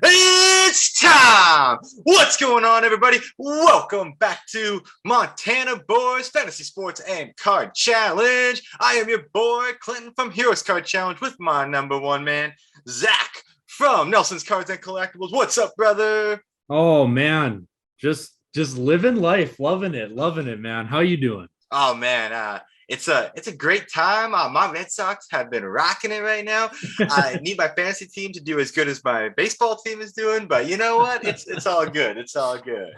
It's time! What's going on, everybody? Welcome back to Montana Boys Fantasy Sports and Card Challenge. I am your boy, Clinton from Heroes Card Challenge with my number one man, Zach from Nelson's Cards and Collectibles. What's up, brother? Oh man, just living life, loving it, man. How you doing? Oh man, it's a great time. My Red Sox have been rocking it right now. I need my fantasy team to do as good as my baseball team is doing, but you know what? It's all good. It's all good.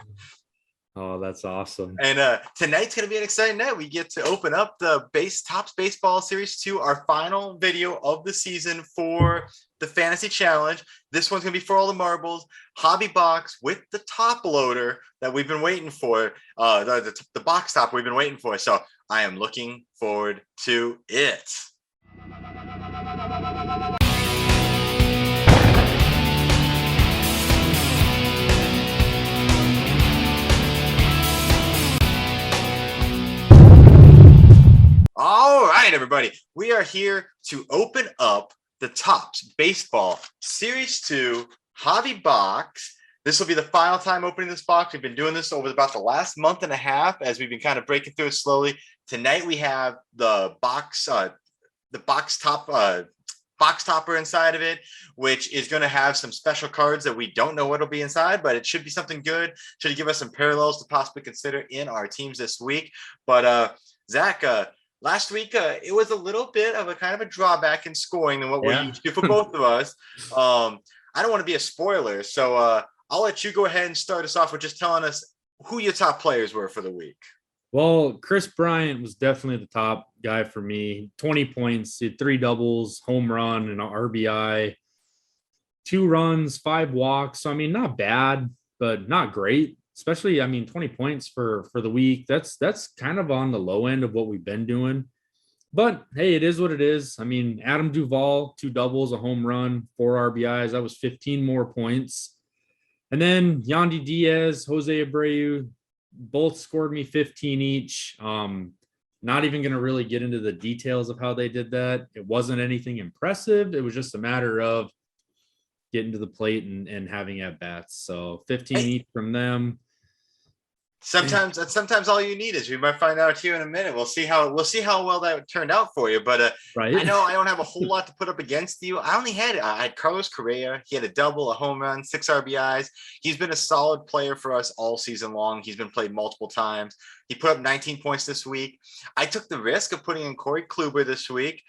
Oh, that's awesome. And tonight's going to be an exciting night. We get to open up the Tops Baseball Series 2, our final video of the season for the Fantasy Challenge. This one's going to be for all the marbles. Hobby box with the top loader that we've been waiting for, the box top we've been waiting for. So I am looking forward to it. All right, everybody. We are here to open up the Topps Baseball Series 2 Hobby Box. This will be the final time opening this box. We've been doing this over about the last month and a half as we've been kind of breaking through it slowly. Tonight we have the box topper inside of it, which is going to have some special cards that we don't know what will be inside, but it should be something good. Should give us some parallels to possibly consider in our teams this week. But Zach, last week, it was a little bit of a kind of a drawback in scoring than what we're used to for both of us. I don't want to be a spoiler, so I'll let you go ahead and start us off with just telling us who your top players were for the week. Well, Chris Bryant was definitely the top guy for me. 20 points, he had 3 doubles, home run, and an RBI, 2 runs, 5 walks. So, I mean, not bad, but not great. Especially, 20 points for the week. That's kind of on the low end of what we've been doing. But hey, it is what it is. Adam Duvall, 2 doubles, a home run, 4 RBIs. That was 15 more points. And then Yandy Diaz, Jose Abreu, both scored me 15 each. Not even going to really get into the details of how they did that. It wasn't anything impressive. It was just a matter of getting to the plate and having at bats. So 15 each from them. Sometimes that's all you need is we might find out here in a minute. We'll see how well that turned out for you. But right. I know I don't have a whole lot to put up against you. I had Carlos Correa. He had a double, a home run, 6 RBIs. He's been a solid player for us all season long. He's been played multiple times. He put up 19 points this week. I took the risk of putting in Corey Kluber this week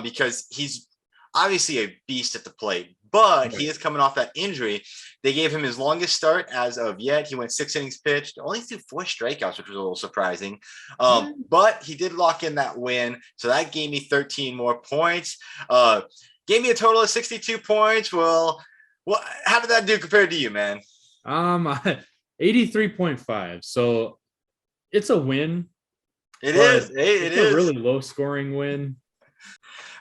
because he's obviously a beast at the plate, but he is coming off that injury. They gave him his longest start as of yet. He went 6 innings pitched, only threw 4 strikeouts, which was a little surprising. But he did lock in that win. So that gave me 13 more points. Gave me a total of 62 points. Well, how did that do compared to you, man? 83.5. So it's a win. It is. It is a really low scoring win.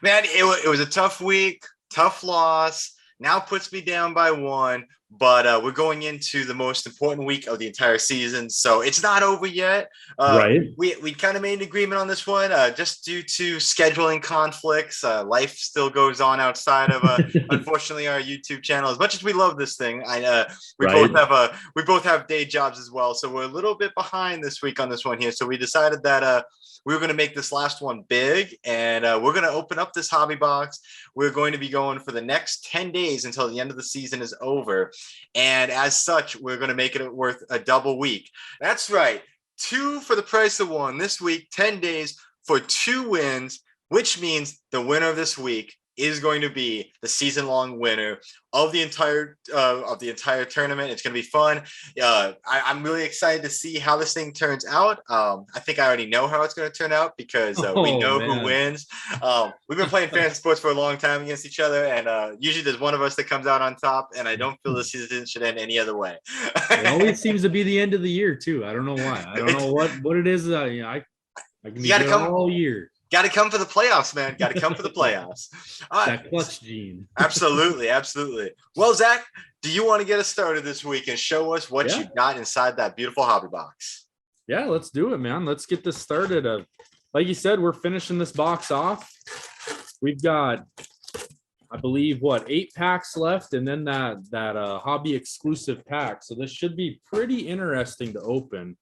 Man, it was a tough week, tough loss. Now puts me down by 1, but we're going into the most important week of the entire season, so it's not over yet. Right. We kind of made an agreement on this one just due to scheduling conflicts. Life still goes on outside of, unfortunately, our YouTube channel. As much as we love this thing, we both have day jobs as well, so we're a little bit behind this week on this one here. So we decided that we were going to make this last one big, and we're going to open up this hobby box. We're going to be going for the next 10 days until the end of the season is over. And as such, we're going to make it worth a double week. That's right. 2 for the price of 1 this week, 10 days for 2 wins, which means the winner of this week is going to be the season-long winner of the entire tournament. It's going to be fun. I'm really excited to see how this thing turns out. I think I already know how it's going to turn out because we know who wins. We've been playing fantasy sports for a long time against each other, and usually there's one of us that comes out on top, and I don't feel the season should end any other way. It always seems to be the end of the year, too. I don't know why. I don't know what it is. I can be there all year. Got to come for the playoffs, man. Got to come for the playoffs. That clutch gene. Absolutely, absolutely. Well, Zach, do you want to get us started this week and show us what you got inside that beautiful hobby box? Yeah, let's do it, man. Let's get this started. Like you said, we're finishing this box off. We've got I believe, 8 packs left, and then that hobby exclusive pack. So this should be pretty interesting to open.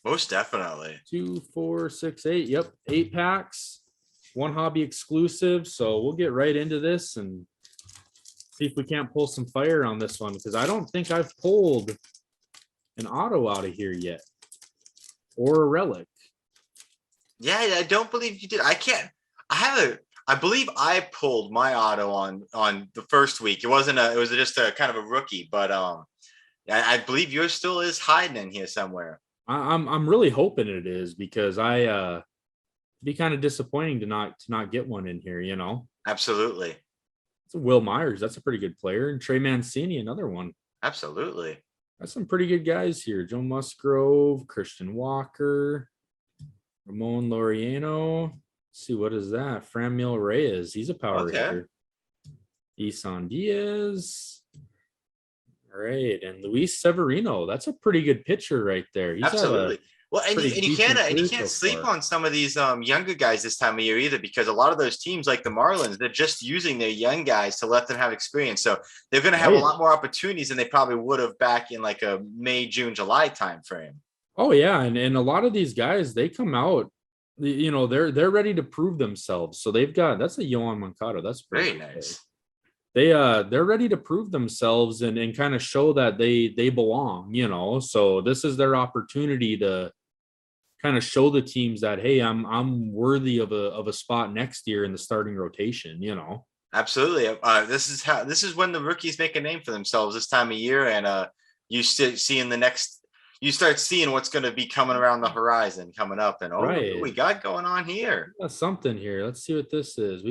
Most definitely. 2, 4, 6, 8. Yep, 8 packs, 1 hobby exclusive. So we'll get right into this and see if we can't pull some fire on this one, because I don't think I've pulled an auto out of here yet, or a relic. Yeah, I don't believe you did. I believe I pulled my auto on the first week. It was just a kind of a rookie, but I believe yours still is hiding in here somewhere. I'm really hoping it is, because be kind of disappointing to not get one in here, Absolutely. It's Will Myers. That's a pretty good player. And Trey Mancini, another one. Absolutely. That's some pretty good guys here. Joe Musgrove, Christian Walker, Ramon Laureano. Let's see, what is that? Franmil Reyes. He's a power hitter. Isan Diaz. All right. And Luis Severino. That's a pretty good pitcher right there. He's absolutely. Well, and you can't sleep on some of these younger guys this time of year either, because a lot of those teams like the Marlins, they're just using their young guys to let them have experience. So they're going to have a lot more opportunities than they probably would have back in like a May, June, July time frame. Oh yeah, and a lot of these guys, they come out, they're ready to prove themselves. So that's a Yohan Moncada. That's very nice. They're ready to prove themselves and kind of show that they belong. So this is their opportunity to kind of show the teams that, hey, I'm worthy of a spot next year in the starting rotation. Absolutely. This is when the rookies make a name for themselves this time of year, and you start seeing what's going to be coming around the horizon coming up, and what do we got going on here? Got something here. Let's see what this is.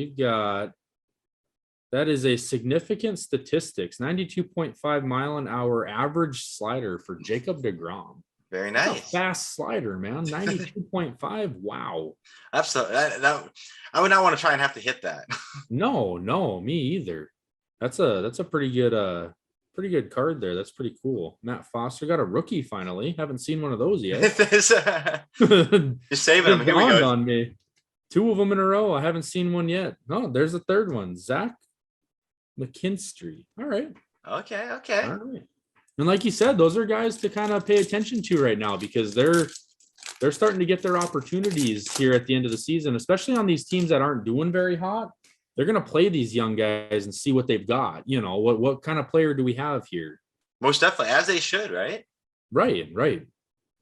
That is a significant statistics, 92.5 mile an hour average slider for Jacob deGrom. Very nice. That's a fast slider, man. 92.5. Wow. Absolutely. I would not want to try and have to hit that. No, me either. That's a pretty good card there. That's pretty cool. Matt Foster got a rookie finally. Haven't seen one of those yet. Just saving them. Here we go. On me. 2 of them in a row. I haven't seen one yet. No, there's a third one. Zach McKinstry. All right. Okay. All right. And like you said, those are guys to kind of pay attention to right now, because they're starting to get their opportunities here at the end of the season, especially on these teams that aren't doing very hot. They're going to play these young guys and see what they've got. What kind of player do we have here? Most definitely, as they should, right? Right.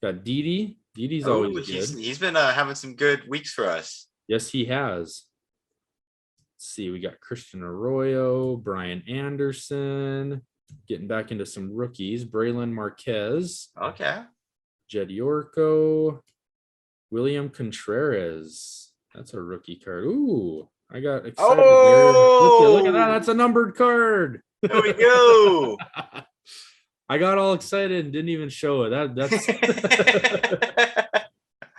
Got Didi. Didi's always good. He's been having some good weeks for us. Yes, he has. Let's see. We got Christian Arroyo, Brian Anderson. Getting back into some rookies. Braylon Marquez. Okay. Jed Yorko. William Contreras. That's a rookie card. Ooh, I got excited. Look at that. That's a numbered card. There we go. I got all excited and didn't even show it.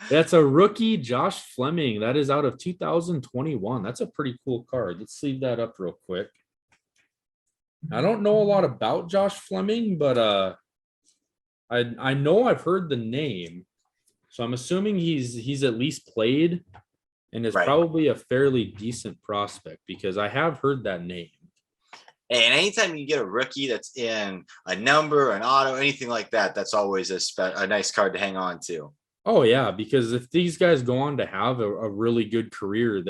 That's a rookie, Josh Fleming. That is out of 2021. That's a pretty cool card. Let's leave that up real quick. I don't know a lot about Josh Fleming, but I know I've heard the name, so I'm assuming he's at least played and is probably a fairly decent prospect, because I have heard that name. And anytime you get a rookie that's in a number, an auto, anything like that, that's always a nice card to hang on to. Oh yeah, because if these guys go on to have a really good career,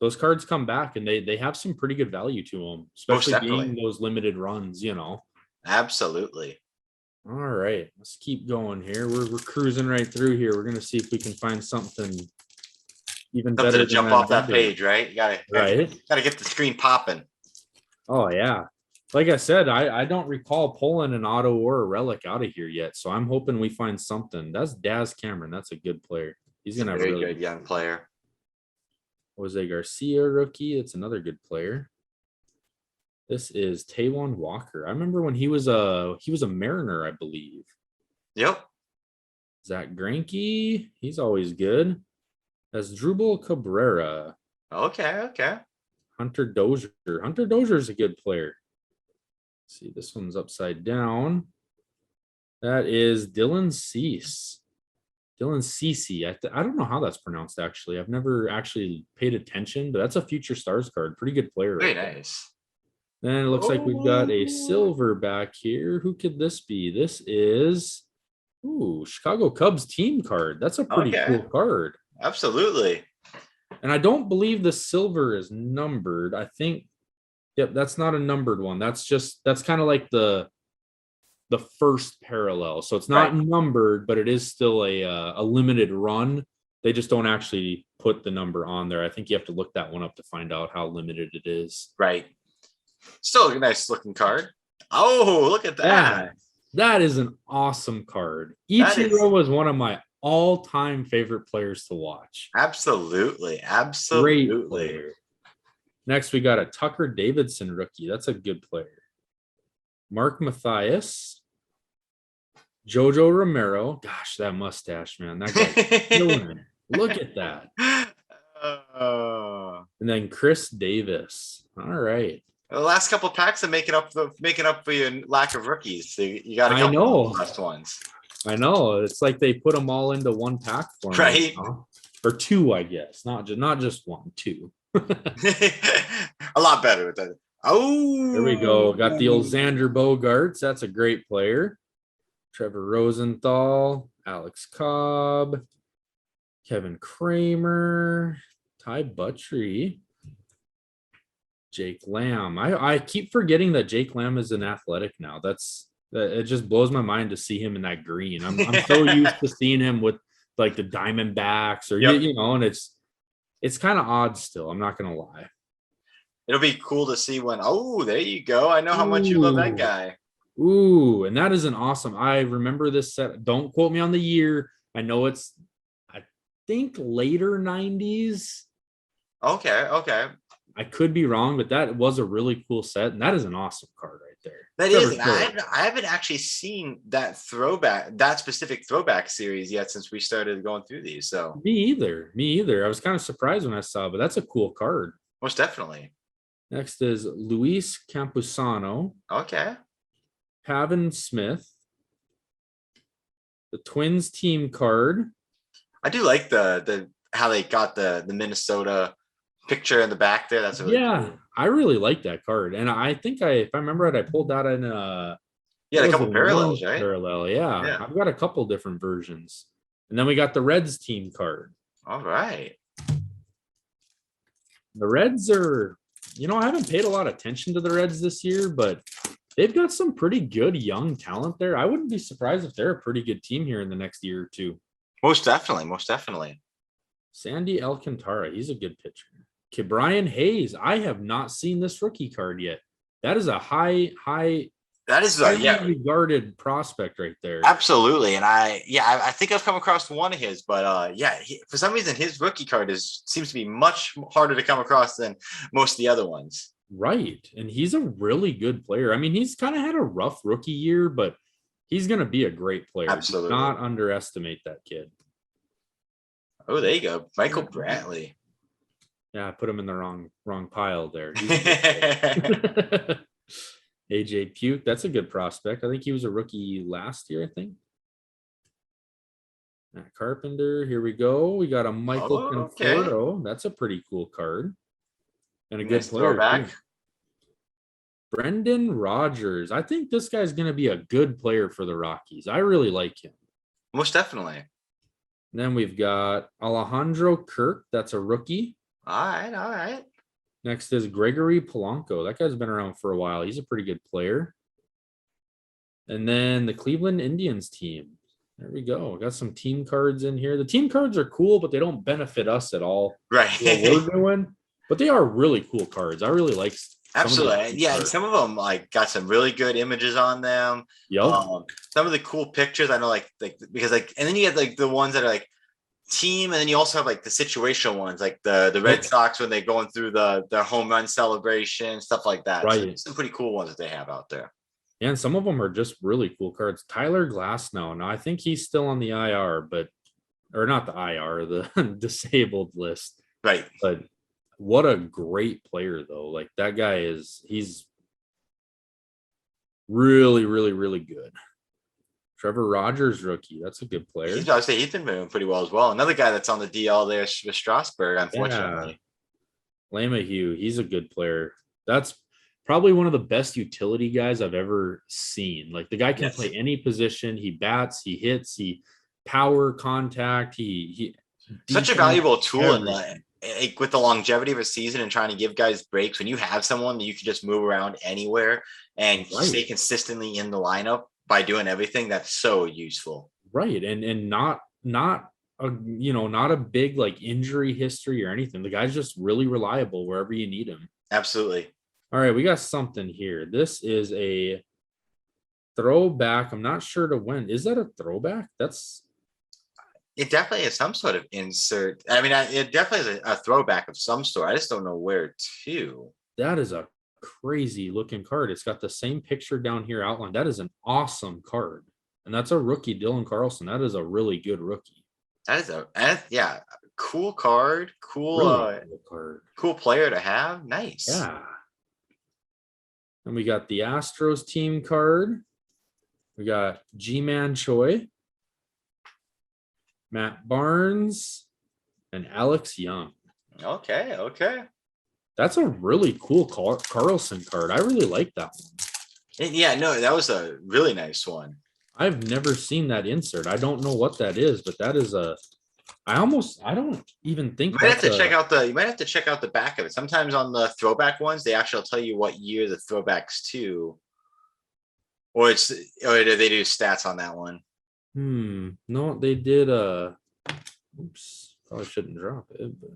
those cards come back and they have some pretty good value to them, especially being those limited runs, Absolutely. All right, let's keep going here. We're cruising right through here. We're going to see if we can find something even better to jump off that page, right? You gotta get the screen popping. Oh yeah. Like I said, I don't recall pulling an auto or a relic out of here yet. So I'm hoping we find something. That's Daz Cameron. That's a good player. He's going to have a really good young player. Jose Garcia rookie. It's another good player. This is Taijuan Walker. I remember when he was a Mariner, I believe. Yep. Zach Greinke. He's always good. That's Drupal Cabrera. Okay. Hunter Dozier. Hunter Dozier is a good player. Let's see, this one's upside down. That is Dylan Cease. Dylan Cease. I don't know how that's pronounced, actually. I've never actually paid attention, but that's a future stars card. Pretty good player. Very nice. Then it looks like we've got a silver back here. Who could this be? This is Chicago Cubs team card. That's a pretty cool card. Absolutely. And I don't believe the silver is numbered. I think, yep, that's not a numbered one. That's kind of like the first parallel. So it's not numbered, but it is still a limited run. They just don't actually put the number on there. I think you have to look that one up to find out how limited it is. Right. Still a nice looking card. Oh, look at that. That is an awesome card. Ichiro was one of my all-time favorite players to watch. Absolutely. Great player. Next, we got a Tucker Davidson rookie. That's a good player. Mark Mathias. Jojo Romero. Gosh, that mustache, man. That guy's killing it. Look at that. And then Chris Davis. All right. The last couple of packs are making up for your lack of rookies. So you got a couple of last ones. I know. It's like they put them all into one pack for me. Right. Or two, I guess. Not just one, two. A lot better with that. Oh, there we go. Got the old Xander Bogaerts. That's a great player. Trevor Rosenthal, Alex Cobb, Kevin Kramer, Ty Buttrey, Jake Lamb. I keep forgetting that Jake Lamb is an Athletic now. It just blows my mind to see him in that green. I'm so used to seeing him with like the Diamondbacks or and it's kind of odd still. I'm not gonna lie. It'll be cool to see when. Oh, there you go. I know how much you love that guy. Ooh, and that is an awesome. I remember this set. Don't quote me on the year. I know I think later 90s. Okay. I could be wrong, but that was a really cool set, and that is an awesome card right there. That is. I haven't actually seen that specific throwback series yet since we started going through these. So me either. I was kind of surprised when I saw, but that's a cool card. Most definitely. Next is Luis Camposano. Okay. Pavin Smith. The Twins team card. I do like the how they got the Minnesota picture in the back there. That's really cool. I really like that card, and I think if I remember it, I pulled that in a couple parallels, right? Parallel, yeah. I've got a couple different versions, and then we got the Reds team card. All right, the Reds are, I haven't paid a lot of attention to the Reds this year, but they've got some pretty good young talent there. I wouldn't be surprised if they're a pretty good team here in the next year or two. Most definitely. Sandy Alcantara, he's a good pitcher. Okay, Brian Hayes. I have not seen this rookie card yet. That is a high. That is regarded prospect right there. Absolutely, and I think I've come across one of his, but for some reason his rookie card seems to be much harder to come across than most of the other ones. Right, and he's a really good player. I mean, he's kind of had a rough rookie year, but he's going to be a great player. Absolutely, do not underestimate that kid. Oh, there you go, Michael Bratley. Yeah, I put him in the wrong pile there. AJ Puke, that's a good prospect. I think he was a rookie last year, I think. Matt Carpenter, here we go. We got a Michael Conforto. That's a pretty cool card. And a good player. Throwback. Brendan Rodgers. I think this guy's going to be a good player for the Rockies. I really like him. Most definitely. And then we've got Alejandro Kirk. That's a rookie. All right. Next is Gregory Polanco. That guy's been around for a while. He's a pretty good player. And then the Cleveland Indians team. There we go. Got some team cards in here. The team cards are cool, but they don't benefit us at all. Right. What we're doing. But they are really cool cards. I really like. Absolutely. And some of them got some really good images on them. Yep. Some of the cool pictures. I know because and then you get the ones that are team, and then you also have the situational ones, like the Red Sox when they're going through their home run celebration, stuff like that. Right. So some pretty cool ones that they have out there. Yeah, and some of them are just really cool cards. Tyler Glasnow. Now I think he's still on the IR, or not the IR, the disabled list. Right. But what a great player though. That guy he's really, really, really good. Trevor Rogers rookie. That's a good player. I would say he's been doing pretty well as well. Another guy that's on the DL there is Strasburg, Yeah. unfortunately. LeMahieu, he's a good player. That's probably one of the best utility guys I've ever seen. Like the guy can play any position. He bats, he hits, he power, contact. He such a valuable tool in with the longevity of a season and trying to give guys breaks. When you have someone that you can just move around anywhere and stay consistently in the lineup by doing everything, that's so useful. Right, and not a big like injury history or anything. The guy's just really reliable wherever you need him. Absolutely. All right, we got something here. This is a throwback. I'm not sure to when. Is that a throwback? It definitely is some sort of insert. I mean, it definitely is a throwback of some sort. I just don't know where to. That is a crazy looking card. It's got the same picture down here outlined. That is an awesome card. And that's a rookie, Dylan Carlson. That is a really good rookie. That is cool card. Cool, really cool card. Cool player to have. Nice. Yeah. And we got the Astros team card. We got G-Man Choi, Matt Barnes, and Alex Young. Okay. That's a really cool Carlson card. I really like that one. Yeah, no, that was a really nice one. I've never seen that insert. I don't know what that is, but that is I don't even think you might have to check out the back of it. Sometimes on the throwback ones, they actually tell you what year the throwback's to. Or they do stats on that one. No, they did oops, probably shouldn't drop it, but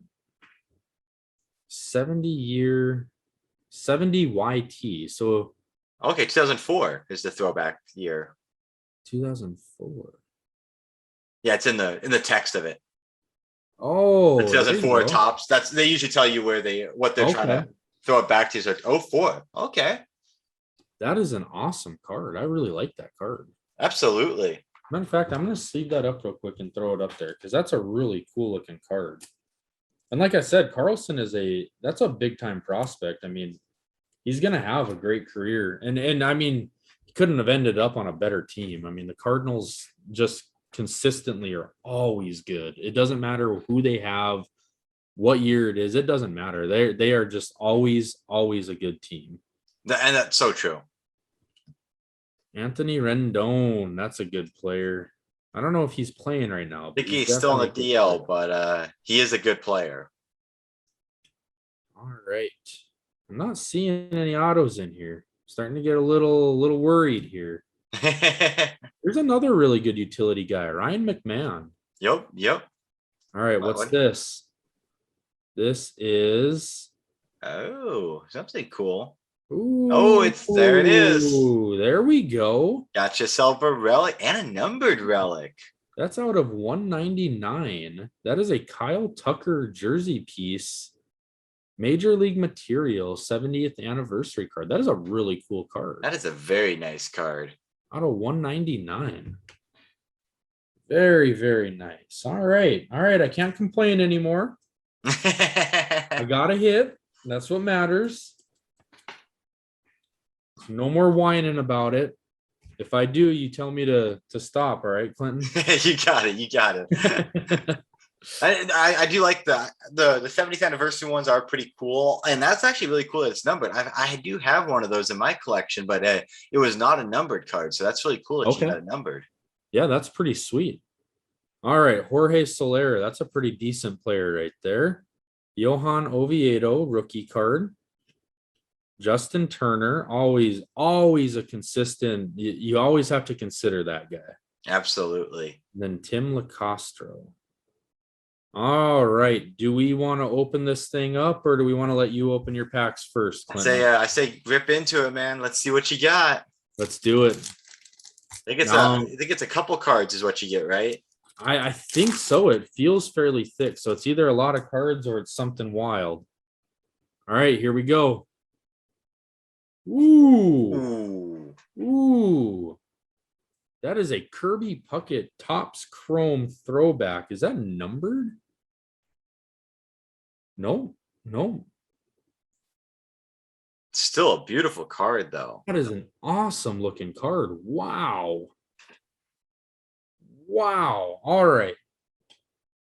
70 YT. So okay, 2004 is the throwback year. 2004. Yeah, it's in the text of it. Oh, the 2004 tops. They usually tell you what they're trying to throw it back to. So 04. Okay. That is an awesome card. I really like that card. Absolutely. Matter of fact, I'm going to sleeve that up real quick and throw it up there because that's a really cool looking card. And like I said, Carlson that's a big time prospect. I mean, he's going to have a great career. And I mean, he couldn't have ended up on a better team. I mean, the Cardinals just consistently are always good. It doesn't matter who they have, what year it is. It doesn't matter. They are just always a good team. And that's so true. Anthony Rendon, that's a good player. I don't know if he's playing right now. I think he's still on the DL, but he is a good player. All right. I'm not seeing any autos in here. Starting to get a little worried here. There's another really good utility guy, Ryan McMahon. Yep. All right, what's this? This is something cool. Ooh, there it is. There we go. Got yourself a relic and a numbered relic. That's out of 199. That is a Kyle Tucker jersey piece. Major League Material 70th anniversary card. That is a really cool card. That is a very nice card. Out of 199. Very, very nice. All right. I can't complain anymore. I got a hit. That's what matters. No more whining about it. If I do, you tell me to stop. All right, Clinton? You got it. I do like the 70th anniversary ones are pretty cool. And that's actually really cool that it's numbered. I do have one of those in my collection, but it was not a numbered card. So that's really cool that you got it numbered. Yeah, that's pretty sweet. All right, Jorge Solaire. That's a pretty decent player right there. Johan Oviedo, rookie card. Justin Turner, always a consistent. You always have to consider that guy. Absolutely. And then Tim LaCastro. All right. Do we want to open this thing up, or do we want to let you open your packs first, Clinton? I say rip into it, man. Let's see what you got. Let's do it. I think it's a couple cards is what you get, right? I think so. It feels fairly thick, so it's either a lot of cards or it's something wild. All right, here we go. Ooh. That is a Kirby Puckett Topps Chrome throwback. Is that numbered? No. Still a beautiful card, though. That is an awesome looking card. Wow. Wow. All right.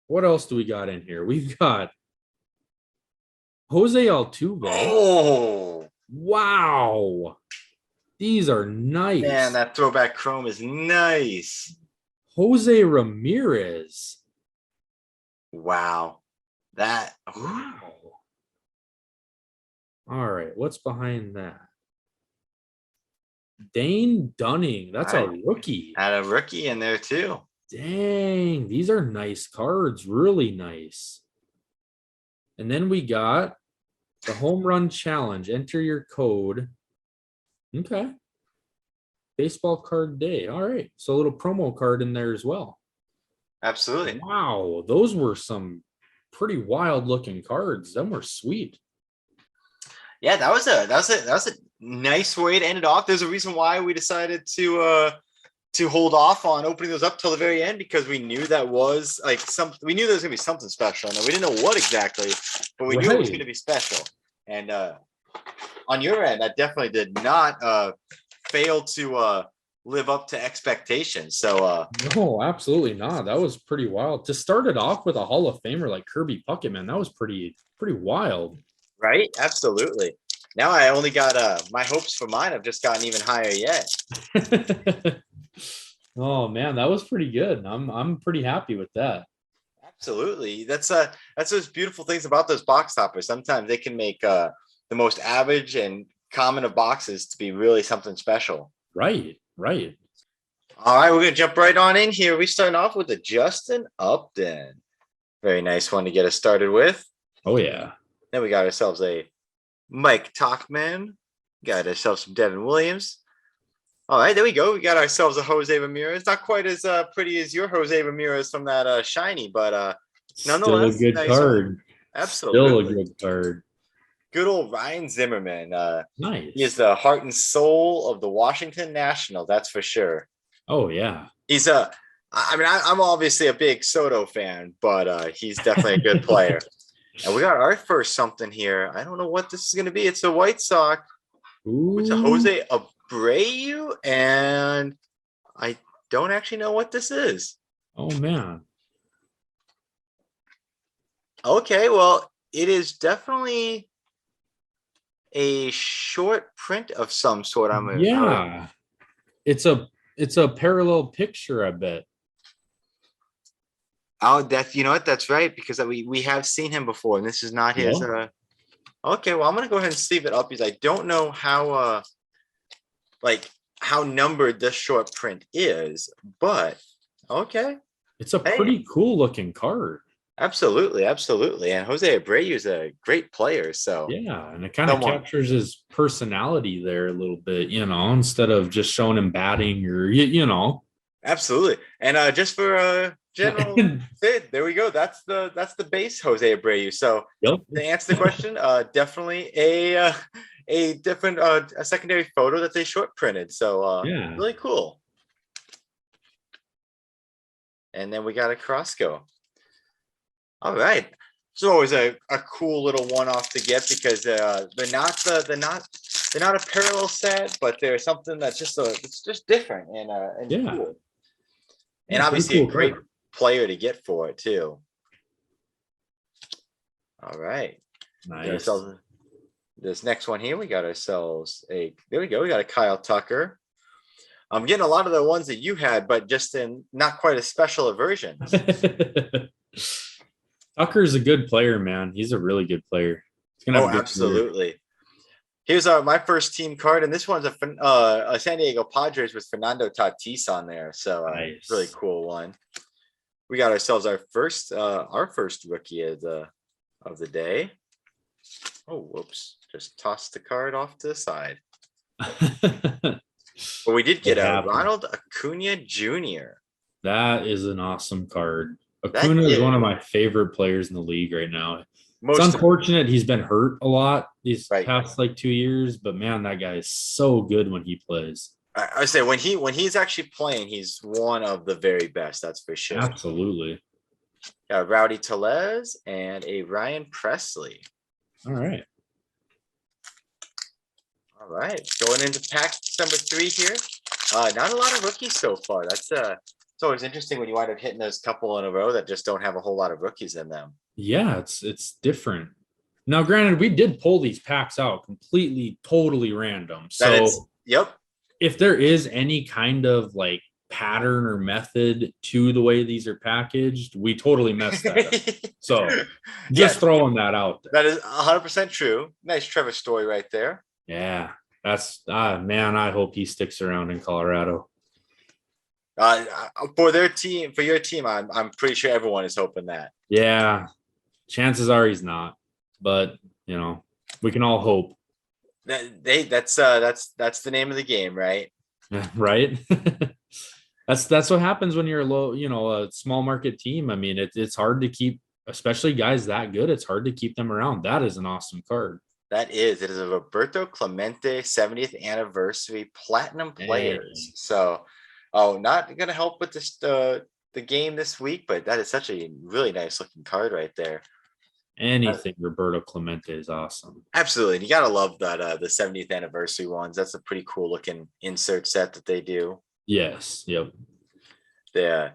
What else do we got in here? We've got Jose Altuve. Oh, Wow. These are nice. man, that throwback chrome is nice. Jose Ramirez. Wow. That. Wow. All right. What's behind that? Dane Dunning. That's a rookie. Had a rookie in there too. Dang. These are nice cards. Really nice. And then we got the home run challenge. Enter your code. Okay. Baseball card day. All right. So a little promo card in there as well. Absolutely. Wow. Those were some pretty wild looking cards. Them were sweet. Yeah, that was a nice way to end it off. There's a reason why we decided to hold off on opening those up till the very end, because we knew that was like we knew there was gonna be something special. And we didn't know what exactly, but we knew it was gonna be special. And on your end, that definitely did not fail to live up to expectations. So no, absolutely not. That was pretty wild. To start it off with a Hall of Famer like Kirby Puckett, man, that was pretty wild. Right? Absolutely. Now I only got my hopes for mine have just gotten even higher yet. Oh man, that was pretty good. I'm pretty happy with that. Absolutely. That's those beautiful things about those box toppers. Sometimes they can make the most average and common of boxes to be really something special. Right. All right, we're gonna jump right on in here. We starting off with the Justin Upton. Very nice one to get us started with. Oh yeah. Then we got ourselves a Mike Tauchman. Got ourselves some Devin Williams. All right, there we go. We got ourselves a Jose Ramirez. Not quite as pretty as your Jose Ramirez from that shiny, but nonetheless, still a good nice card. one. Absolutely, still a good card. Good old Ryan Zimmerman. Nice. He is the heart and soul of the Washington Nationals. That's for sure. Oh yeah. He's I'm obviously a big Soto fan, but he's definitely a good player. And we got our first something here. I don't know what this is going to be. It's a White Sox. Ooh. It's a Jose Abreu, and I don't actually know what this is. Oh man. Okay, well, it is definitely a short print of some sort. It's a parallel picture, I bet. Oh, you know what? That's right, because we have seen him before, and this is not his. Okay, well, I'm gonna go ahead and sleeve it up because I don't know how how numbered this short print is, but okay. It's a pretty cool looking card. Absolutely. And Jose Abreu is a great player, so yeah, and it kind of captures his personality there a little bit, instead of just showing him batting or Absolutely. And just for general fit, there we go. That's the base Jose Abreu. So to answer the question, definitely a different a secondary photo that they short printed. So really cool. And then we got a Carrasco. All right. It's always a cool little one-off to get because they're not a parallel set, but they're something that's it's just different and cool. And obviously a great player to get for it too. All right. Nice. This next one here, we got ourselves there we go. We got a Kyle Tucker. I'm getting a lot of the ones that you had, but just in not quite as special a versions. Tucker's a good player, man. He's a really good player. He's gonna have a good absolutely. Career. Here's my first team card, and this one's a San Diego Padres with Fernando Tatis on there. So nice. Really cool one. We got ourselves our first rookie of the day. Oh, whoops! Just tossed the card off to the side. But we did get a Ronald Acuna Jr. That is an awesome card. Acuna is one of my favorite players in the league right now. It's unfortunate he's been hurt a lot these past 2 years, but man, that guy is so good when he plays. I say when he's actually playing, he's one of the very best. That's for sure. Absolutely. Got Rowdy Tellez and a Ryan Presley. All right. Going into pack number 3 here. Not a lot of rookies so far. That's It's always interesting when you wind up hitting those couple in a row that just don't have a whole lot of rookies in them. Yeah, it's different. Now, granted, we did pull these packs out completely, totally random. So, yep. If there is any kind of like pattern or method to the way these are packaged, we totally messed that up. So, just throwing that out there. That is 100% true. Nice Trevor story right there. Yeah, that's man. I hope he sticks around in Colorado. For their team, for your team, I'm pretty sure everyone is hoping that. Yeah, chances are he's not, but we can all hope. That's the name of the game, right? Right. That's what happens when you're a small market team. I mean, it's hard to keep, especially guys that good. It's hard to keep them around. That is an awesome card. It is a Roberto Clemente 70th anniversary platinum players. So, not gonna help with this the game this week, but that is such a really nice looking card right there. Anything Roberto Clemente is awesome. Absolutely. And you gotta love that the 70th anniversary ones. That's a pretty cool looking insert set that they do. Yes. Yep. Yeah.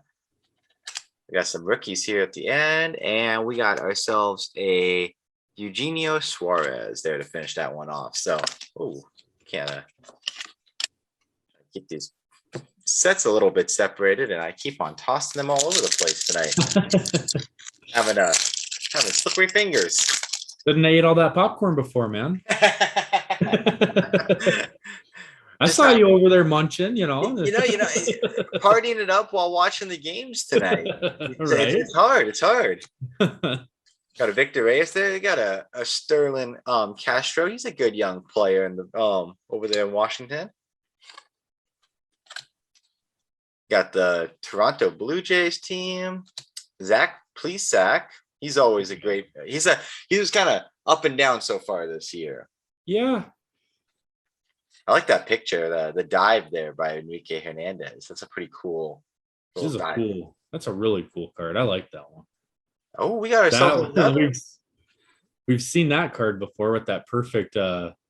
We got some rookies here at the end, and we got ourselves a Eugenio Suarez there to finish that one off. So, can't keep these sets a little bit separated, and I keep on tossing them all over the place tonight. having slippery fingers. Didn't I eat all that popcorn before, man? I saw you over there munching, partying it up while watching the games tonight. Right? It's hard. It's hard. Got a Victor Reyes there. You got a Sterling Castro. He's a good young player in the over there in Washington. Got the Toronto Blue Jays team. Zach Plesac. He's always a great. He was kind of up and down so far this year. Yeah. I like that picture, the dive there by Enrique Hernandez. That's a pretty cool. That's a really cool card. I like that one. Oh, we got ourselves another. We've seen that card before with that perfect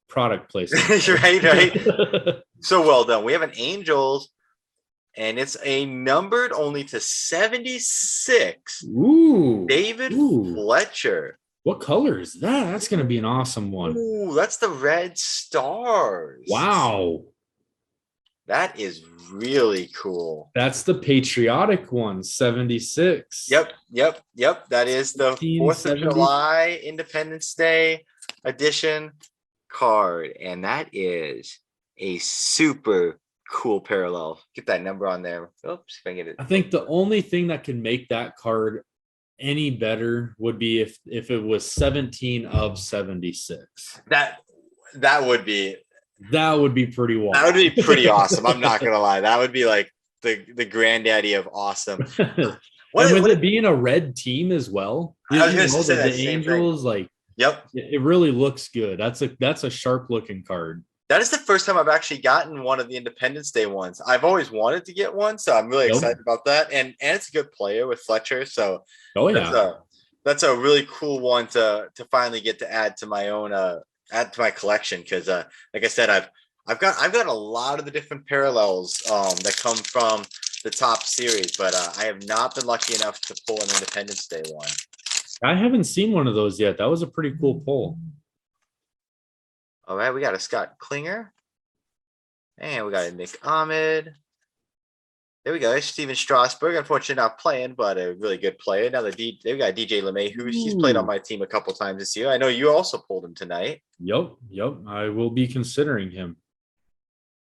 product placement. right. So well done. We have an Angels, and it's a numbered only to 76. Ooh. David Fletcher. What color is that? That's going to be an awesome one. Ooh, that's the Red Stars. Wow. That is really cool. That's the patriotic one, 76. Yep. That is the 4th of July Independence Day edition card. And that is a super cool parallel. Get that number on there. Oops, if I can get it. I think the only thing that can make that card any better would be if it was 17 of 76. That would be pretty wild. That would be pretty awesome. I'm not gonna lie. That would be like the granddaddy of awesome. And with it being a red team as well, I was gonna say the Angels, like, yep, it really looks good. That's a sharp looking card. That is the first time I've actually gotten one of the Independence Day ones. I've always wanted to get one, so I'm really excited about that. And it's a good player with Fletcher, so that's a really cool one to finally get to add to my own add to my collection, because like I said, I've got a lot of the different parallels that come from the top series, but I have not been lucky enough to pull an Independence Day one. I haven't seen one of those yet. That was a pretty cool pull. All right, we got a Scott Klinger, and we got a Nick Ahmed. There we go. Steven Strasburg, unfortunately not playing, but a really good player. Now we got DJ LeMahieu. He's played on my team a couple times this year. I know you also pulled him tonight. Yep. I will be considering him.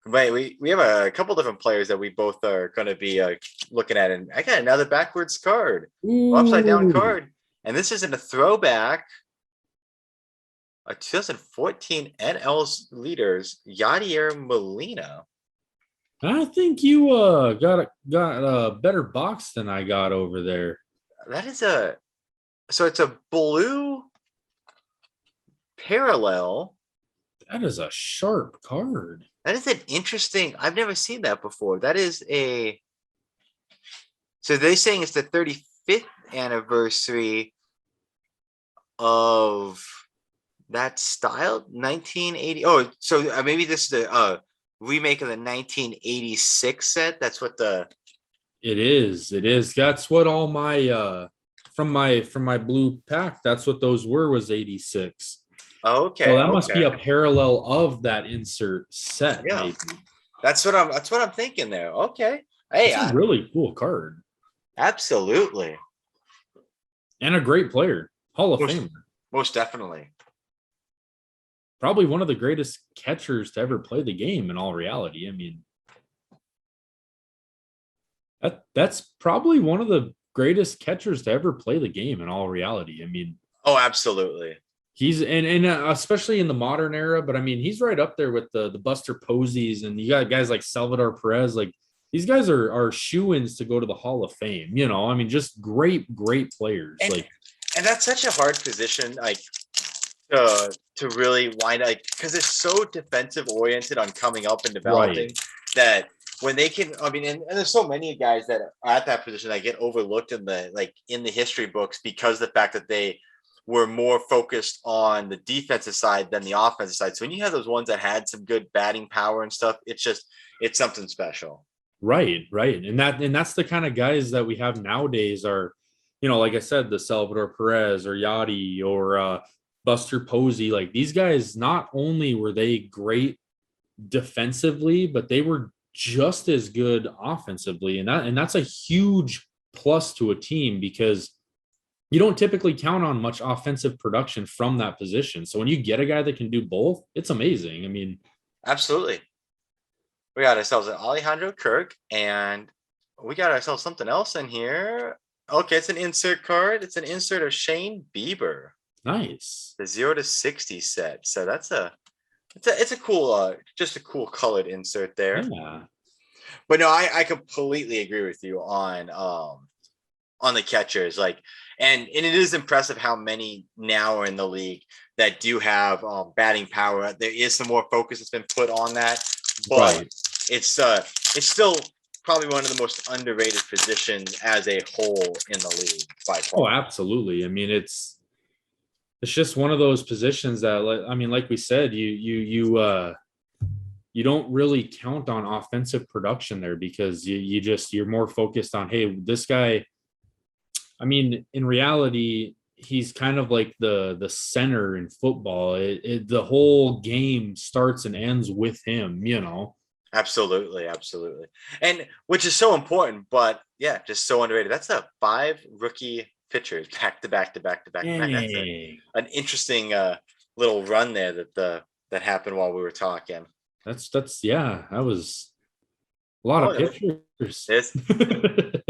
Right, we have a couple different players that we both are going to be looking at, and I got another backwards card, upside down card, and this isn't a throwback. A 2014 NL's leaders, Yadier Molina. I think you got a better box than I got over there. That is it's a blue parallel. That is a sharp card. That is an interesting. I've never seen that before. That is so they're saying it's the 35th anniversary of that style, 1980. Oh, so maybe this is the remake of the 1986 set. That's what It is. It is. That's what all my from my blue pack, that's what those were, was 86. Okay. So that must be a parallel of that insert set, Yeah. maybe. That's what I'm thinking there. Okay. Hey, It's a really cool card. Absolutely. And a great player. Hall of Famer. Most definitely. Probably one of the greatest catchers to ever play the game in all reality. I mean, that's probably one of the greatest catchers to ever play the game in all reality. I mean, oh, absolutely. He's and especially in the modern era, but I mean, he's right up there with the Buster Posies, and you got guys like Salvador Perez. Like, these guys are shoo-ins to go to the Hall of Fame. You know, I mean, just great players. And that's such a hard position, like to really wind, like, because it's so defensive oriented on coming up and developing, that when they can, I mean, and there's so many guys that are at that position that get overlooked in the history books because of the fact that they were more focused on the defensive side than the offensive side. So when you have those ones that had some good batting power and stuff, it's something special. Right. And that's the kind of guys that we have nowadays are, you know, like I said, the Salvador Perez or Yadi or Buster Posey. Like, these guys, not only were they great defensively, but they were just as good offensively. And that's a huge plus to a team, because you don't typically count on much offensive production from that position. So when you get a guy that can do both, it's amazing. I mean, absolutely. We got ourselves an Alejandro Kirk, and we got ourselves something else in here. Okay, it's an insert card. It's an insert of Shane Bieber. Nice. The 0-60 set. So it's a cool, just a cool colored insert there. Yeah. But no, I completely agree with you on the catchers. Like, and it is impressive how many now are in the league that do have batting power. There is some more focus that's been put on that, but it's still probably one of the most underrated positions as a whole in the league by far. Oh, absolutely. I mean, it's just one of those positions that, I mean, like we said, you don't really count on offensive production there, because you're more focused on, hey, this guy. I mean, in reality, he's kind of like the center in football. The whole game starts and ends with him, you know. Absolutely. And which is so important, but yeah, just so underrated. That's 5 rookie pitchers back to back. That's an interesting little run there that happened while we were talking. That was a lot of pitchers.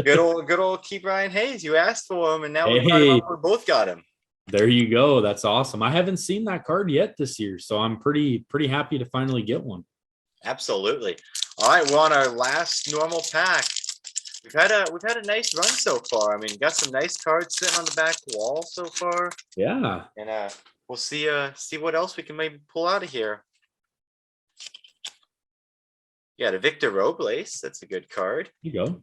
Good old Key Brian Hayes. You asked for him, and now we both got him. There you go. That's awesome. I haven't seen that card yet this year, so I'm pretty happy to finally get one. Absolutely. All right, we're on our last normal pack. We've had a nice run so far. I mean, got some nice cards sitting on the back wall so far. Yeah. And we'll see what else we can maybe pull out of here. Yeah, the Victor Robles. That's a good card. Here you go.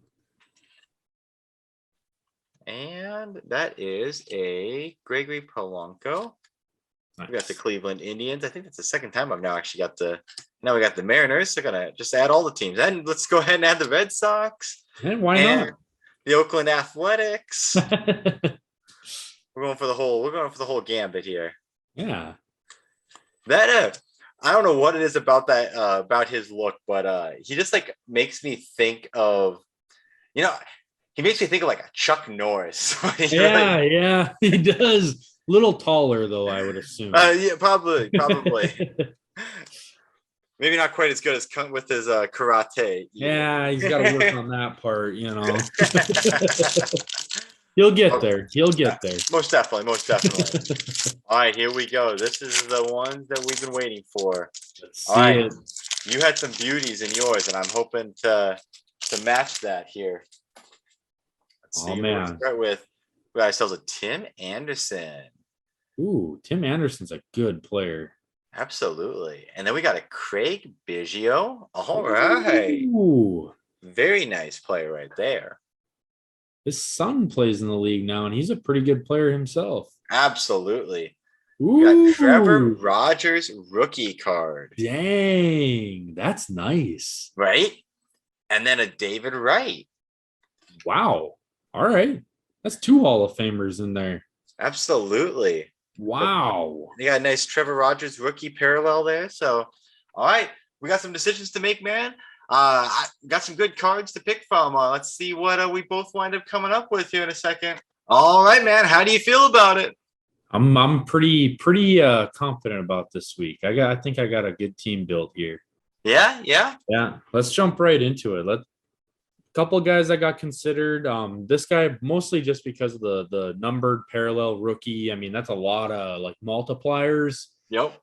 And that is a Gregory Polanco. Nice. We got the Cleveland Indians. I think that's the second time I've now actually got now we got the Mariners. They're gonna just add all the teams. And let's go ahead and add the Red Sox. And why not? The Oakland Athletics. We're going for the whole gambit here. Yeah. That I don't know what it is about that about his look, but he just like makes me think of, you know, he makes me think of like a Chuck Norris. Yeah, he does. Little taller though, I would assume. Yeah, probably. Maybe not quite as good as with his karate. Yeah, he's got to work on that part, you know. He'll get there. Most definitely. All right, here we go. This is the ones that we've been waiting for. Let's see it. You had some beauties in yours, and I'm hoping to match that here. Let's see. Man. We'll start with, we got ourselves a Tim Anderson. Ooh, Tim Anderson's a good player. Absolutely. And then we got a Craig Biggio. All right. Ooh. Very nice player right there. His son plays in the league now, and he's a pretty good player himself. Absolutely. Ooh. We got Trevor Rogers rookie card. Dang, that's nice. Right? And then a David Wright. Wow. All right. That's 2 Hall of Famers in there. Absolutely. Wow. You got a nice Trevor Rogers rookie parallel there. So, all right, we got some decisions to make, man. I got some good cards to pick from. Let's see what we both wind up coming up with here in a second. All right, man. How do you feel about it? I'm pretty confident about this week. I think I got a good team built here. Yeah. Yeah. Let's jump right into it. Couple of guys that got considered. This guy mostly just because of the numbered parallel rookie. I mean, that's a lot of like multipliers. Yep.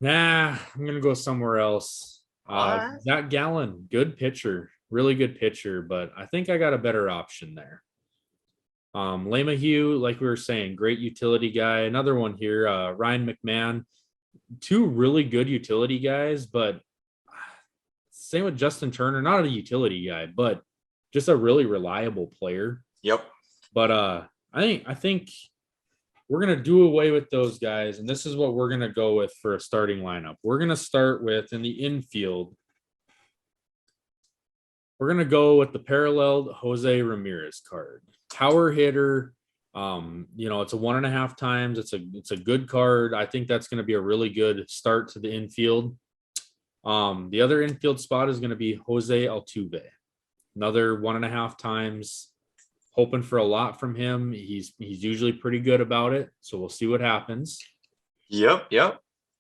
Nah, I'm gonna go somewhere else. Right. Zach Gallen, good pitcher, really good pitcher, but I think I got a better option there. LeMahieu, like we were saying, great utility guy. Another one here, Ryan McMahon, 2 really good utility guys, but same with Justin Turner, not a utility guy, but just a really reliable player. Yep. But I think we're gonna do away with those guys, and this is what we're gonna go with for a starting lineup. We're gonna start with in the infield. We're gonna go with the paralleled Jose Ramirez card. Power hitter. It's a 1.5 times. It's a good card. I think that's gonna be a really good start to the infield. The other infield spot is going to be Jose Altuve, another 1.5 times. Hoping for a lot from him. He's usually pretty good about it, so we'll see what happens. Yep.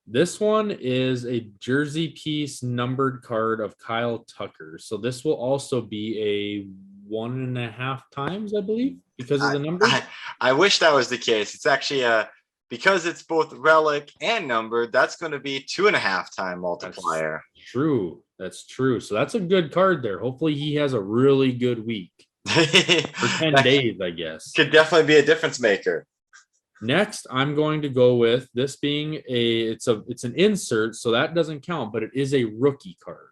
This one is a jersey piece numbered card of Kyle Tucker, so this will also be a 1.5 times, I believe, because of the number. I wish that was the case. It's actually because it's both relic and numbered, that's going to be 2.5 time multiplier. That's true. So that's a good card there. Hopefully he has a really good week for 10 days, I guess. Could definitely be a difference maker. Next, I'm going to go with this being it's an insert, so that doesn't count, but it is a rookie card.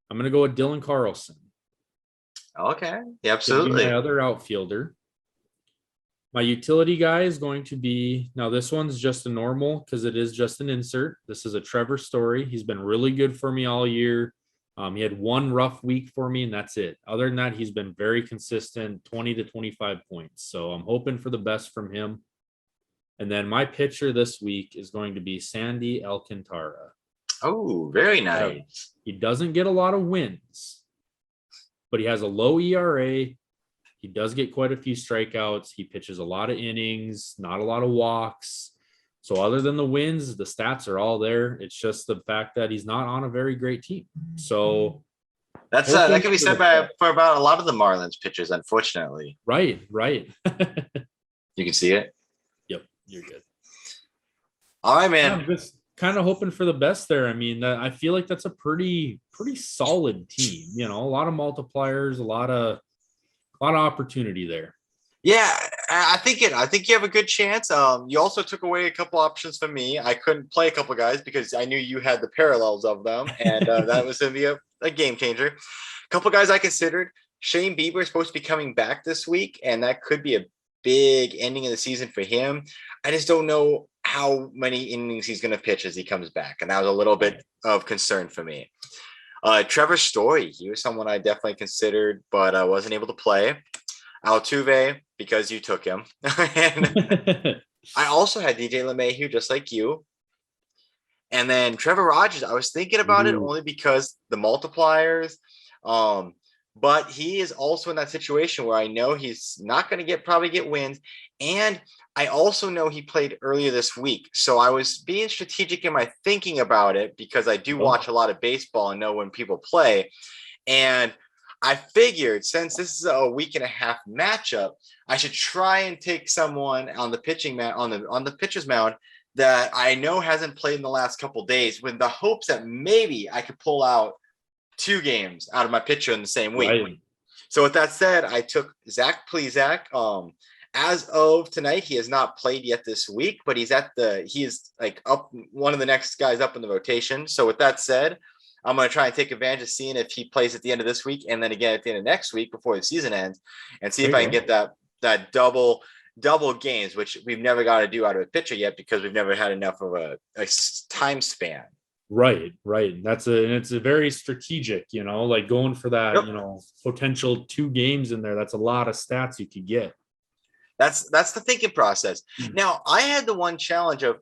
I'm going to go with Dylan Carlson. Okay. Yeah, absolutely. My other outfielder. My utility guy is going to be, now this one's just a normal because it is just an insert. This is a Trevor Story. He's been really good for me all year. He had 1 rough week for me, and that's it. Other than that, he's been very consistent, 20 to 25 points. So I'm hoping for the best from him. And then my pitcher this week is going to be Sandy Alcantara. Oh, very nice. He doesn't get a lot of wins, but he has a low ERA. He does get quite a few strikeouts. He pitches a lot of innings, not a lot of walks. So other than the wins, the stats are all there. It's just the fact that he's not on a very great team. So that can be said for about a lot of the Marlins pitchers, unfortunately. Right. You can see it? Yep, you're good. All right, man. I'm just kind of hoping for the best there. I mean, I feel like that's a pretty solid team. A lot of multipliers, a lot of opportunity there. Yeah, I think you have a good chance. You also took away a couple options from me. I couldn't play a couple guys because I knew you had the parallels of them, and that was going to be a game changer. A couple guys I considered. Shane Bieber is supposed to be coming back this week, and that could be a big ending of the season for him. I just don't know how many innings he's going to pitch as he comes back, and that was a little bit of concern for me. Trevor Story, he was someone I definitely considered, but I wasn't able to play. Altuve, because you took him. And I also had DJ LeMahieu, just like you. And then Trevor Rogers, I was thinking about it only because the multipliers. But he is also in that situation where I know he's not going to probably get wins. And I also know he played earlier this week. So I was being strategic in my thinking about it because I do watch a lot of baseball and know when people play. And I figured since this is a 1.5 week matchup, I should try and take someone on the pitching on the pitcher's mound that I know hasn't played in the last couple of days, with the hopes that maybe I could pull out 2 games out of my pitcher in the same week. Right. So with that said, I took Zach Plesac. As of tonight, he has not played yet this week, but he is like up one of the next guys up in the rotation. So with that said, I'm going to try and take advantage of seeing if he plays at the end of this week and then again at the end of next week before the season ends, and see if I can get that double games, which we've never got to do out of a pitcher yet because we've never had enough of a time span. Right. It's a very strategic, like going for that, Yep. potential 2 games in there. That's a lot of stats you could get. That's the thinking process. Now, I had the one challenge of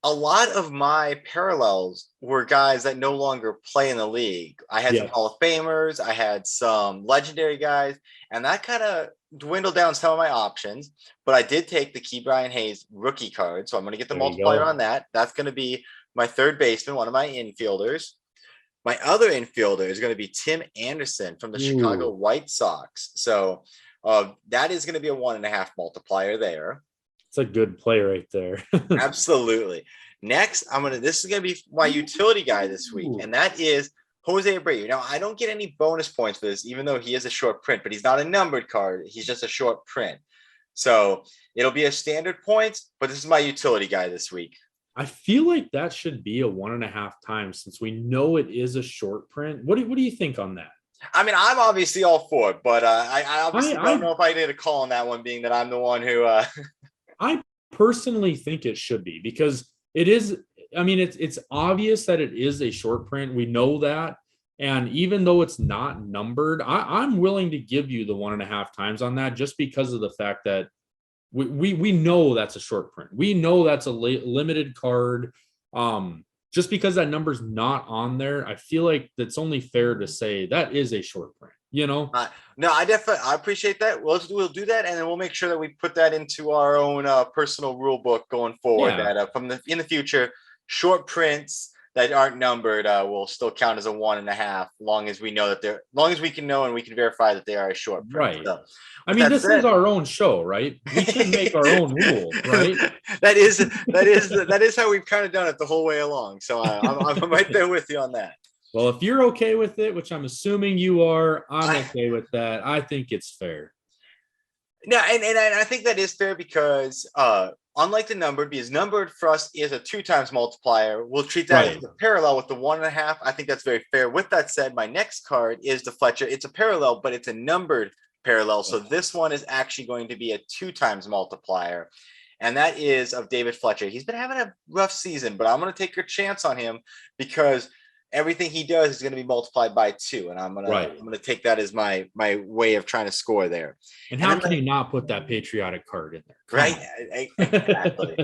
a lot of my parallels were guys that no longer play in the league. I had some Hall of Famers, I had some legendary guys, and that kind of dwindled down some of my options. But I did take the Key Brian Hayes rookie card, so I'm going to get the multiplier on that. That's going to be my third baseman, one of my infielders. My other infielder is going to be Tim Anderson from the Chicago White Sox. So that is going to be a 1.5 multiplier there. It's a good play right there. Absolutely. Next, this is gonna be my utility guy this week, and that is Jose Abreu. Now, I don't get any bonus points for this, even though he is a short print, but he's not a numbered card. He's just a short print. So it'll be a standard points, but this is my utility guy this week. I feel like that should be a 1.5 times since we know it is a short print. What do you think on that? I mean, I'm obviously all for it, but I obviously don't know if I did a call on that one, being that I'm the one who I personally think it should be, because it is. I mean, it's obvious that it is a short print. We know that. And even though it's not numbered, I'm willing to give you the 1.5 times on that, just because of the fact that we know that's a short print. We know that's a limited card. Just because that number's not on there, I feel like that's only fair to say that is a short print. No, I appreciate that. We'll do that, and then we'll make sure that we put that into our own personal rule book going forward. Yeah. That in the future, short prints that aren't numbered will still count as a 1.5, long as we know that long as we can know and we can verify that they are a short print. Right. So, I mean, this is our own show, right? We can make our own rules, right? That is how we've kind of done it the whole way along. So I'm right there with you on that. Well, if you're okay with it, which I'm assuming you are, I'm okay with that. I think it's fair. No, and I think that is fair because unlike the numbered, because numbered for us is a 2 times multiplier, we'll treat that as a parallel with the 1.5. I think that's very fair. With that said, my next card is the Fletcher. It's a parallel, but it's a numbered parallel. So this one is actually going to be a 2 times multiplier. And that is of David Fletcher. He's been having a rough season, but I'm going to take a chance on him because everything he does is going to be multiplied by 2, and I'm gonna take that as my way of trying to score there. And how can you not put that patriotic card in there? Right, exactly.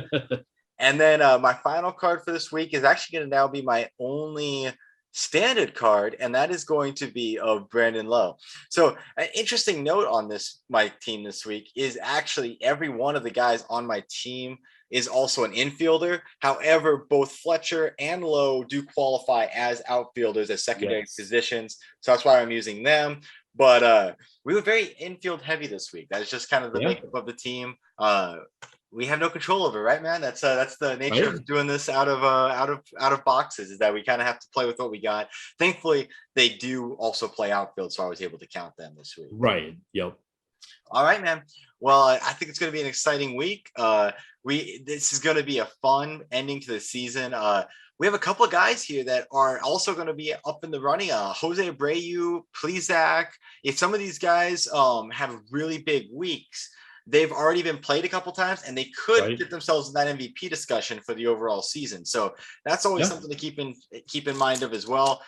And then my final card for this week is actually going to now be my only standard card, and that is going to be of Brandon Lowe. So an interesting note on my team this week is actually every one of the guys on my team is also an infielder. However, both Fletcher and Lowe do qualify as outfielders, as secondary positions. So that's why I'm using them. But we were very infield heavy this week. That's just kind of the makeup of the team. We have no control over, right, man? That's the nature of doing this out of boxes, is that we kind of have to play with what we got. Thankfully, they do also play outfield, so I was able to count them this week. Right. Yep. All right, man. Well, I think it's going to be an exciting week. This is going to be a fun ending to the season. We have a couple of guys here that are also going to be up in the running. Jose Abreu, Plesac. If some of these guys have really big weeks, they've already been played a couple times, and they could get themselves in that MVP discussion for the overall season. So that's always something to keep in mind of as well.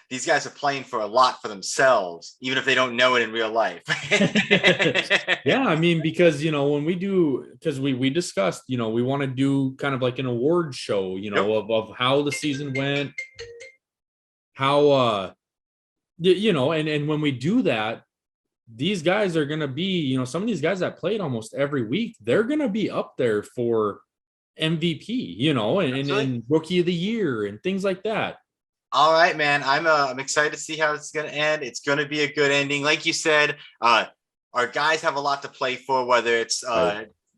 These guys are playing for a lot for themselves, even if they don't know it in real life. Yeah, I mean, because, when we do, because we discussed, we want to do kind of like an award show, of how the season went, how, and when we do that, these guys are going to be, some of these guys that played almost every week, they're going to be up there for MVP, and rookie of the year and things like that. All right, man. I'm excited to see how it's going to end. It's going to be a good ending. Like you said, our guys have a lot to play for, whether it's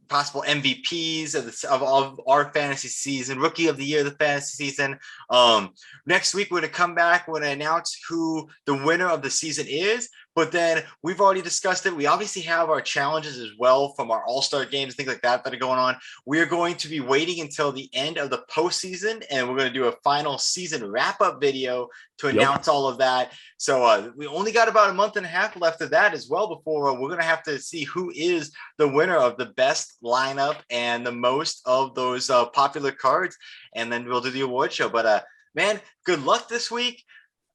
possible MVPs of our fantasy season, rookie of the year, the fantasy season. Next week, we're going to come back. We're going to announce who the winner of the season is. But then we've already discussed it. We obviously have our challenges as well from our all-star games, things like that are going on. We're going to be waiting until the end of the postseason, and we're going to do a final season wrap-up video to announce all of that. So we only got about a month and a half left of that as well before we're going to have to see who is the winner of the best lineup and the most of those popular cards. And then we'll do the award show. But man, good luck this week.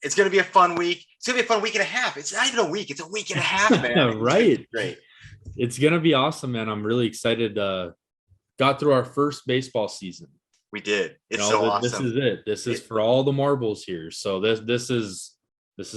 It's going to be a fun week. It's going to be a fun week and a half. It's not even a week. It's a week and a half, man. Right. Great. It's going to be awesome, man. I'm really excited. Got through our first baseball season. We did. It's awesome. This is it. This is for all the marbles here. So this is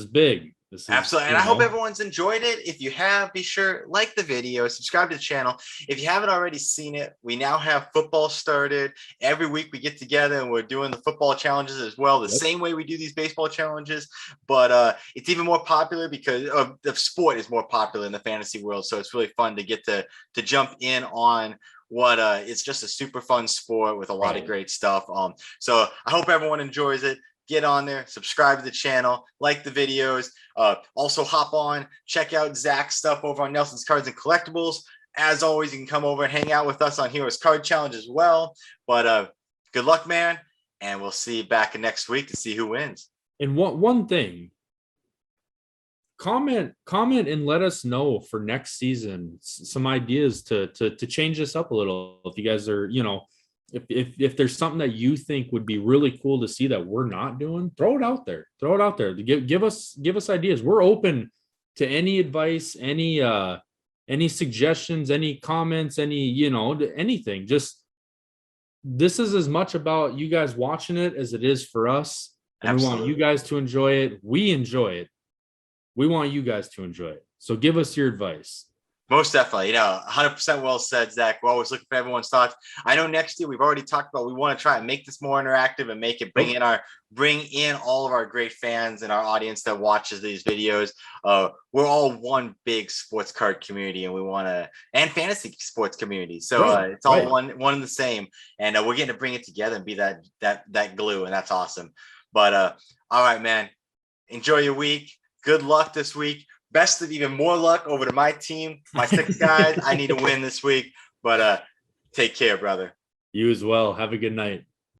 big. This is absolutely. And I hope everyone's enjoyed it. If you have, be sure like the video, subscribe to the channel. If you haven't already seen it, we now have football started. Every week we get together and we're doing the football challenges as well, the same way we do these baseball challenges. But it's even more popular because the sport is more popular in the fantasy world. So it's really fun to get to jump in on what it's just a super fun sport with a lot of great stuff. So I hope everyone enjoys it. Get on there, subscribe to the channel, like the videos. Also hop on, check out Zach's stuff over on Nelson's Cards and Collectibles. As always, you can come over and hang out with us on Heroes Card Challenge as well. But good luck, man. And we'll see you back next week to see who wins. And one thing, comment and let us know for next season some ideas to change this up a little. If you guys are, if there's something that you think would be really cool to see that we're not doing, throw it out there. Give us ideas. We're open to any advice, any suggestions, any comments, anything. Just this is as much about you guys watching it as it is for us. And we want you guys to enjoy it. We enjoy it. We want you guys to enjoy it. So give us your advice. Most definitely, 100% well said, Zach. We're always looking for everyone's thoughts. I know next year we've already talked about we want to try and make this more interactive and make it bring in all of our great fans and our audience that watches these videos. We're all one big sports card community, and we want to and fantasy sports community. So it's all one and the same, and we're getting to bring it together and be that glue, and that's awesome. But all right, man, enjoy your week. Good luck this week. Best of even more luck over to my team, my 6 guys. I need to win this week, but take care, brother. You as well. Have a good night.